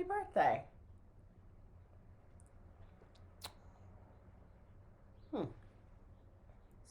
birthday.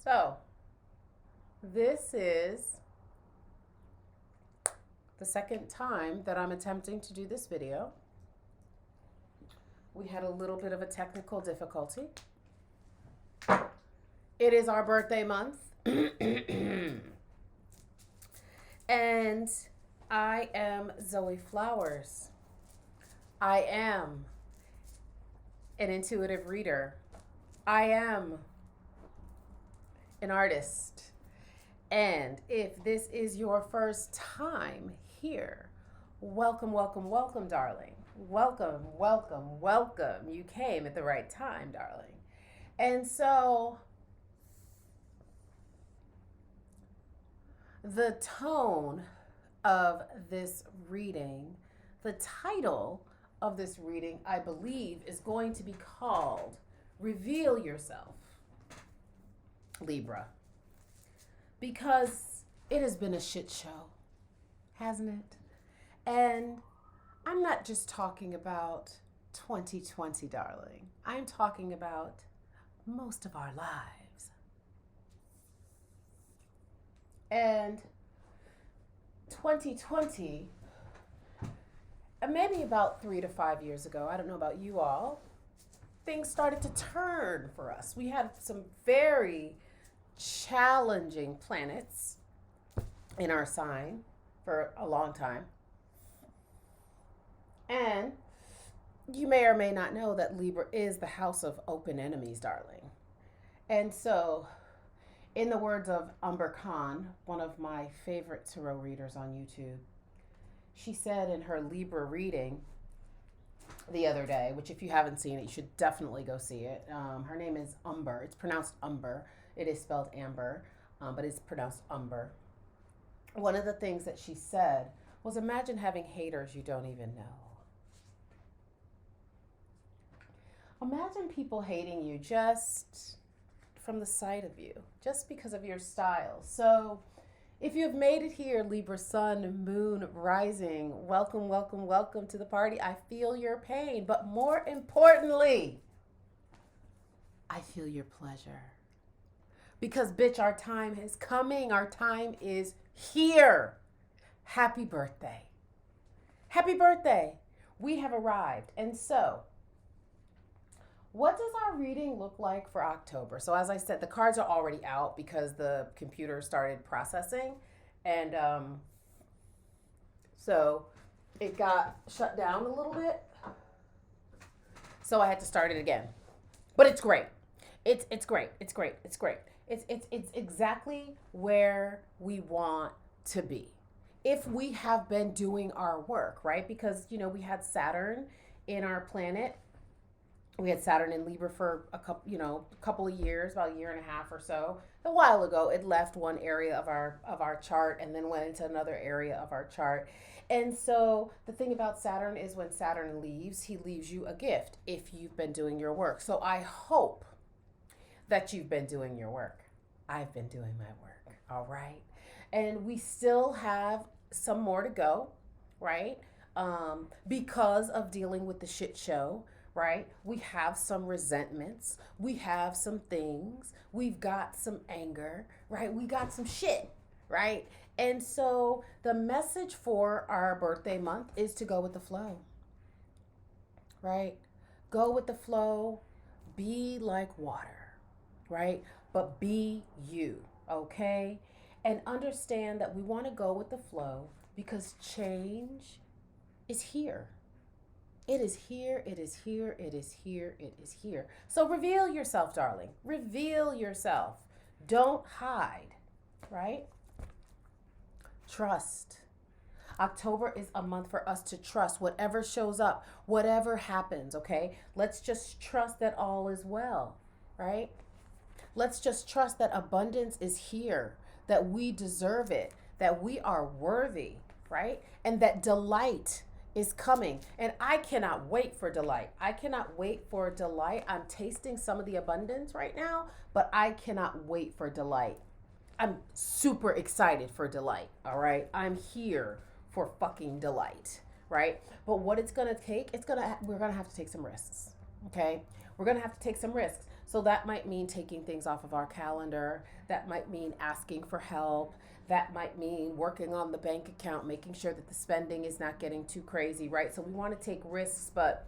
So, this is the second time that I'm attempting to do this video. We had a little bit of a technical difficulty. It is our birthday month. And I am Zoe Flowers. I am an intuitive reader. I am an artist. And if this is your first time here, welcome, welcome, welcome, darling. Welcome, welcome, welcome. You came at the right time, darling. And so the tone of this reading, the title of this reading, I believe, is going to be called Reveal Yourself, Libra. Because it has been a shit show, hasn't it? And I'm not just talking about 2020, darling. I'm talking about most of our lives. And 2020, maybe about 3 to 5 years ago, I don't know about you all, things started to turn for us. We had some very challenging planets in our sign for a long time. And you may or may not know that Libra is the house of open enemies, darling. And so, in the words of Umber Khan, one of my favorite tarot readers on YouTube, she said in her Libra reading the other day, which if you haven't seen it, you should definitely go see it. Her name is Umber. It's pronounced Umber. It is spelled Amber, but it's pronounced Umber. One of the things that she said was, imagine having haters you don't even know. Imagine people hating you just from the sight of you, just because of your style. So if you've made it here, Libra sun, moon, rising, welcome, welcome, welcome to the party. I feel your pain, but more importantly, I feel your pleasure. Because, bitch, our time is coming. Our time is here. Happy birthday. Happy birthday. We have arrived. And so, what does our reading look like for October? So, as I said, the cards are already out because the computer started processing. And so, it got shut down a little bit. So, I had to start it again. But it's great. It's great. It's great. It's great. It's exactly where we want to be if we have been doing our work, right? Because, you know, we had Saturn in our planet. We had Saturn in Libra for a couple of years, about a year and a half or so. A while ago, it left one area of our chart and then went into another area of our chart. And so the thing about Saturn is when Saturn leaves, he leaves you a gift if you've been doing your work. So I hope that you've been doing your work. I've been doing my work, all right? And we still have some more to go, right? Because of dealing with the shit show, right? We have some resentments. We have some things. We've got some anger, right? We got some shit, right? And so the message for our birthday month is to go with the flow, right? Go with the flow. Be like water, right? But be you, okay? And understand that we want to go with the flow because change is here. It is here, it is here, it is here, it is here. So reveal yourself, darling. Reveal yourself. Don't hide, right? Trust. October is a month for us to trust whatever shows up, whatever happens, okay? Let's just trust that all is well, right? Let's just trust that abundance is here, that we deserve it, that we are worthy, right? And that delight is coming. And I cannot wait for delight. I cannot wait for delight. I'm tasting some of the abundance right now, but I cannot wait for delight. I'm super excited for delight, all right? I'm here for fucking delight, right? But what it's going to take, we're going to have to take some risks, okay? We're going to have to take some risks. So that might mean taking things off of our calendar. That might mean asking for help. That might mean working on the bank account, making sure that the spending is not getting too crazy, right? So we want to take risks, but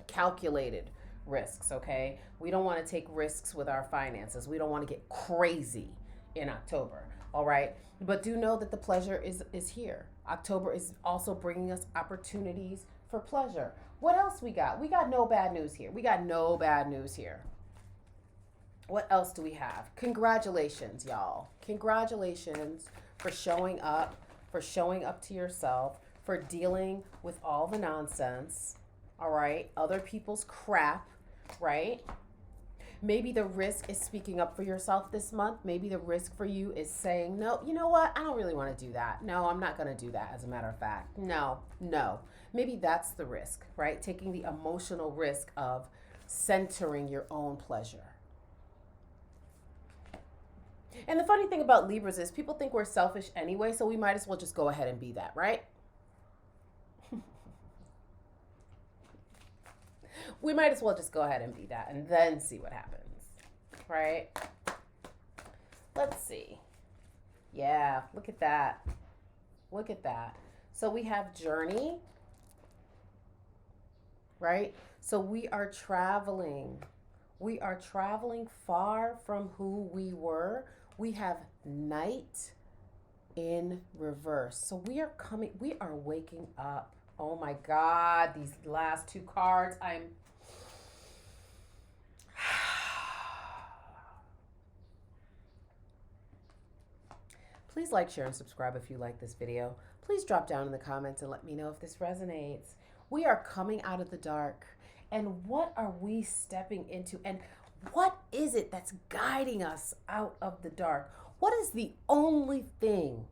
calculated risks, okay? We don't want to take risks with our finances. We don't want to get crazy in October, all right? But do know that the pleasure is here. October is also bringing us opportunities for pleasure. What else we got? We got no bad news here. We got no bad news here. What else do we have? Congratulations, y'all. Congratulations for showing up to yourself, for dealing with all the nonsense, all right? Other people's crap, right? Maybe the risk is speaking up for yourself this month. Maybe the risk for you is saying, no, you know what? I don't really want to do that. No, I'm not going to do that, as a matter of fact. No. Maybe that's the risk, right? Taking the emotional risk of centering your own pleasure. And the funny thing about Libras is people think we're selfish anyway, so we might as well just go ahead and be that, right? We might as well just go ahead and be that and then see what happens, right? Let's see. Yeah, look at that. Look at that. So we have journey, right? So we are traveling. We are traveling far from who we were. We have night in reverse. So we are waking up. Oh my God, these last two cards, Please like, share, and subscribe if you like this video. Please drop down in the comments and let me know if this resonates. We are coming out of the dark. And what are we stepping into? And what is it that's guiding us out of the dark? What is the only thing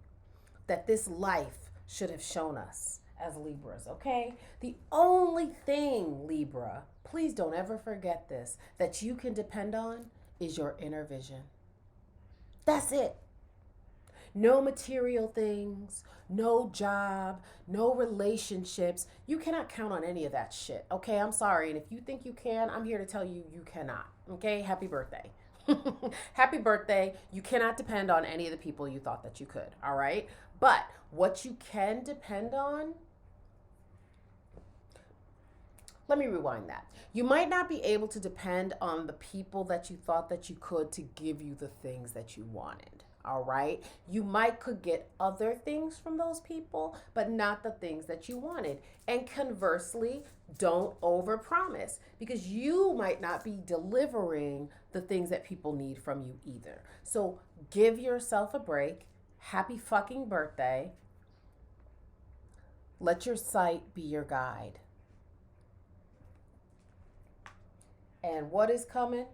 that this life should have shown us as Libras, okay? The only thing, Libra, please don't ever forget this, that you can depend on is your inner vision. That's it. No material things, no job, no relationships. You cannot count on any of that shit, okay? I'm sorry. And if you think you can, I'm here to tell you you cannot, okay? Happy birthday. Happy birthday. You cannot depend on any of the people you thought that you could, all right? But what you can depend on, let me rewind that. You might not be able to depend on the people that you thought that you could to give you the things that you wanted. All right. You could get other things from those people, but not the things that you wanted. And conversely, don't overpromise, because you might not be delivering the things that people need from you either. So give yourself a break. Happy fucking birthday. Let your sight be your guide. And what is coming?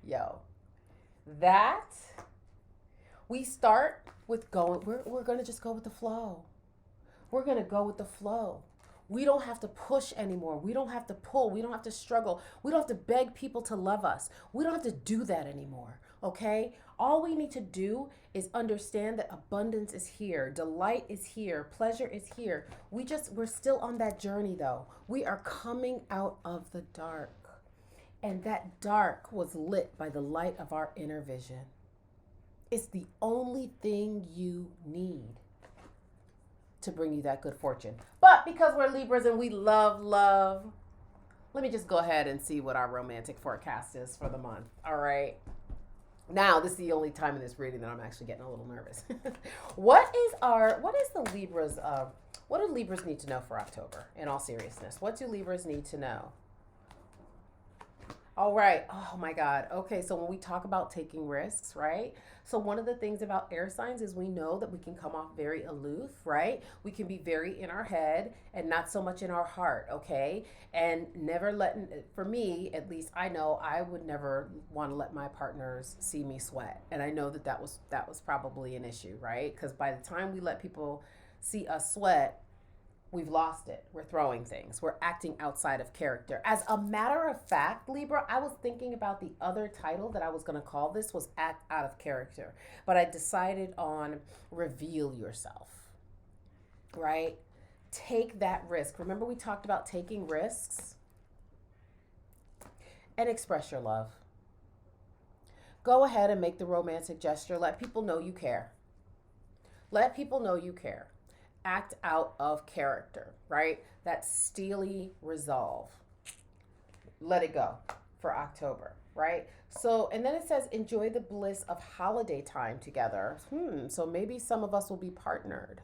Yo, that we start with we're going to just go with the flow. We're going to go with the flow. We don't have to push anymore. We don't have to pull. We don't have to struggle. We don't have to beg people to love us. We don't have to do that anymore, okay? All we need to do is understand that abundance is here. Delight is here. Pleasure is here. We're still on that journey though. We are coming out of the dark. And that dark was lit by the light of our inner vision. It's the only thing you need to bring you that good fortune. But because we're Libras and we love love, let me just go ahead and see what our romantic forecast is for the month. All right. Now, this is the only time in this reading that I'm actually getting a little nervous. What do Libras need to know for October? In all seriousness, what do Libras need to know? All right. Oh my God. Okay. So when we talk about taking risks, right? So one of the things about air signs is we know that we can come off very aloof, right? We can be very in our head and not so much in our heart. Okay. And for me, at least I know I would never want to let my partners see me sweat. And I know that was probably an issue, right? Because by the time we let people see us sweat, we've lost it. We're throwing things. We're acting outside of character. As a matter of fact, Libra, I was thinking about the other title that I was going to call this was Act Out of Character, but I decided on Reveal Yourself, right? Take that risk. Remember we talked about taking risks? And express your love. Go ahead and make the romantic gesture. Let people know you care. Let people know you care. Act out of character, right? That steely resolve. Let it go for October, right? So, and then it says, enjoy the bliss of holiday time together. So maybe some of us will be partnered.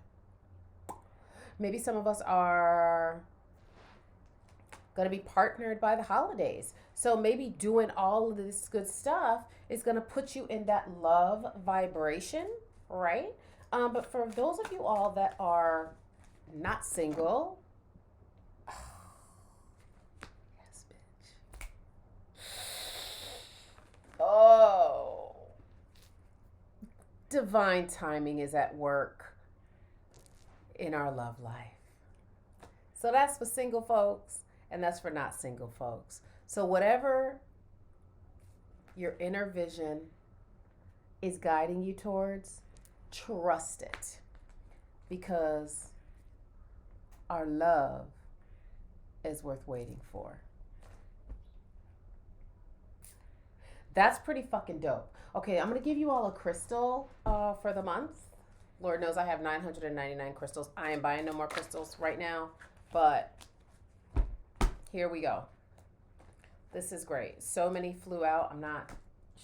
Maybe some of us are going to be partnered by the holidays. So maybe doing all of this good stuff is going to put you in that love vibration, right? But for those of you all that are not single, yes, bitch. Oh, divine timing is at work in our love life. So that's for single folks, and that's for not single folks. So whatever your inner vision is guiding you towards, trust it, because our love is worth waiting for. That's pretty fucking dope. Okay, I'm going to give you all a crystal for the month. Lord knows I have 999 crystals. I am buying no more crystals right now, but here we go. This is great. So many flew out. I'm not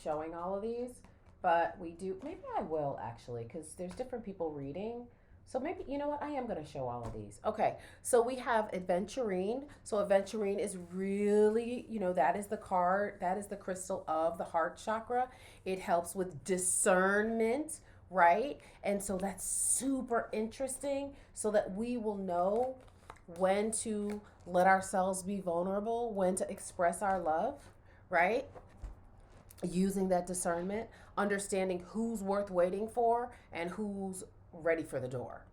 showing all of these, but we do. Maybe I will actually, because there's different people reading. So maybe, you know what? I am going to show all of these. Okay. So we have Adventurine. So Adventurine is really, that is the card. That is the crystal of the heart chakra. It helps with discernment, right? And so that's super interesting, so that we will know when to let ourselves be vulnerable, when to express our love, right? Using that discernment, understanding who's worth waiting for and who's ready for the door,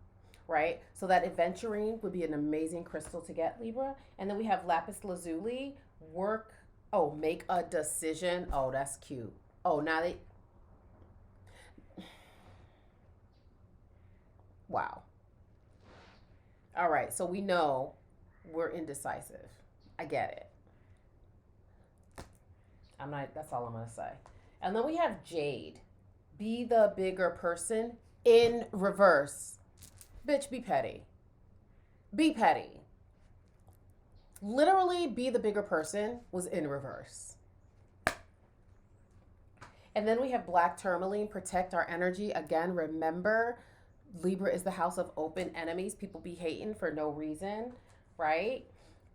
right? So that Adventurine would be an amazing crystal to get, Libra. And then we have Lapis Lazuli, make a decision. Oh, that's cute. Oh, now they, wow. All right, so we know we're indecisive. I get it. That's all I'm going to say. And then we have Jade. Be the bigger person in reverse. Bitch, be petty. Be petty. Literally, be the bigger person was in reverse. And then we have Black Tourmaline, protect our energy. Again, remember, Libra is the house of open enemies. People be hating for no reason, right?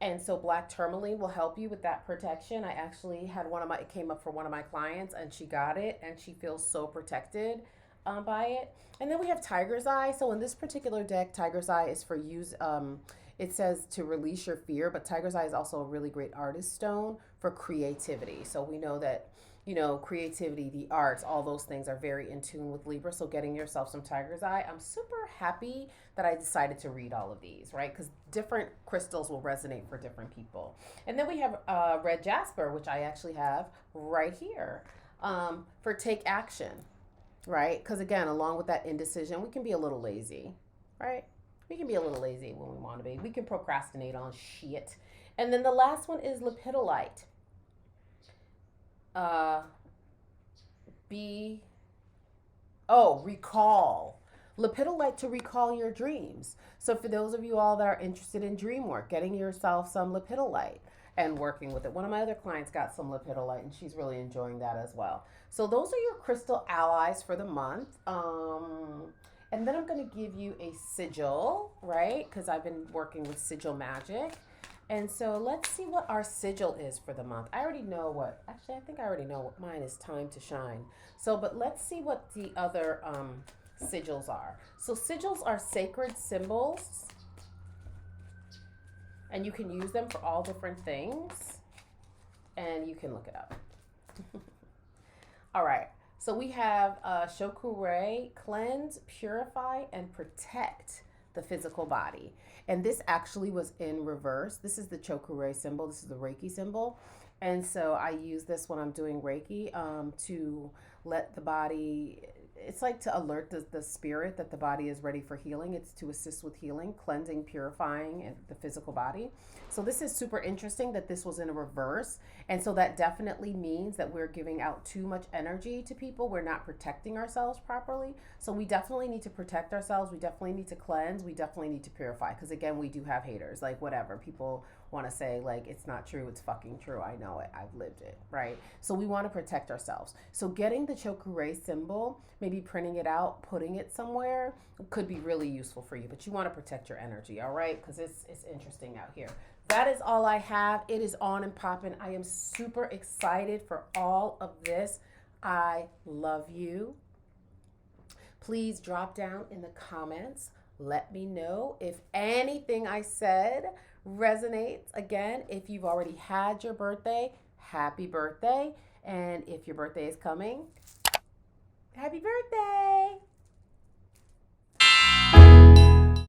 And so Black Tourmaline will help you with that protection. I actually had it came up for one of my clients, and she got it, and she feels so protected by it. And then we have Tiger's Eye. So in this particular deck, Tiger's Eye is for use. It says to release your fear, but Tiger's Eye is also a really great artist stone for creativity. So we know that, creativity, the arts, all those things are very in tune with Libra. So getting yourself some Tiger's Eye. I'm super happy that I decided to read all of these, right? Because different crystals will resonate for different people. And then we have Red Jasper, which I actually have right here, for take action, right? Because again, along with that indecision, we can be a little lazy, right? We can be a little lazy when we want to be. We can procrastinate on shit. And then the last one is Lepidolite. Recall. Lepidolite to recall your dreams. So for those of you all that are interested in dream work, getting yourself some Lepidolite and working with it. One of my other clients got some Lepidolite, and she's really enjoying that as well. So those are your crystal allies for the month. And then I'm going to give you a sigil, right? Because I've been working with sigil magic. And so let's see what our sigil is for the month. I think I already know what mine is, time to shine. So, but let's see what the other sigils are. So sigils are sacred symbols, and you can use them for all different things, and you can look it up. All right. So we have Shokure, cleanse, purify, and protect the physical body. And this actually was in reverse. This is the Chokurei symbol. This is the Reiki symbol. And so I use this when I'm doing Reiki to let the body, it's like to alert the spirit that the body is ready for healing. It's to assist with healing, cleansing, purifying and the physical body. So this is super interesting that this was in a reverse. And so that definitely means that we're giving out too much energy to people. We're not protecting ourselves properly. So we definitely need to protect ourselves. We definitely need to cleanse. We definitely need to purify. Because again, we do have haters. Like whatever. People want to say like it's not true. It's fucking true. I know it. I've lived it. Right? So we want to protect ourselves. So getting the Chokurei symbol, maybe printing it out, putting it somewhere could be really useful for you. But you want to protect your energy. All right? Because it's interesting out here. That is all I have. It is on and popping. I am super excited for all of this. I love you. Please drop down in the comments. Let me know if anything I said resonates. Again, if you've already had your birthday, happy birthday. And if your birthday is coming, happy birthday.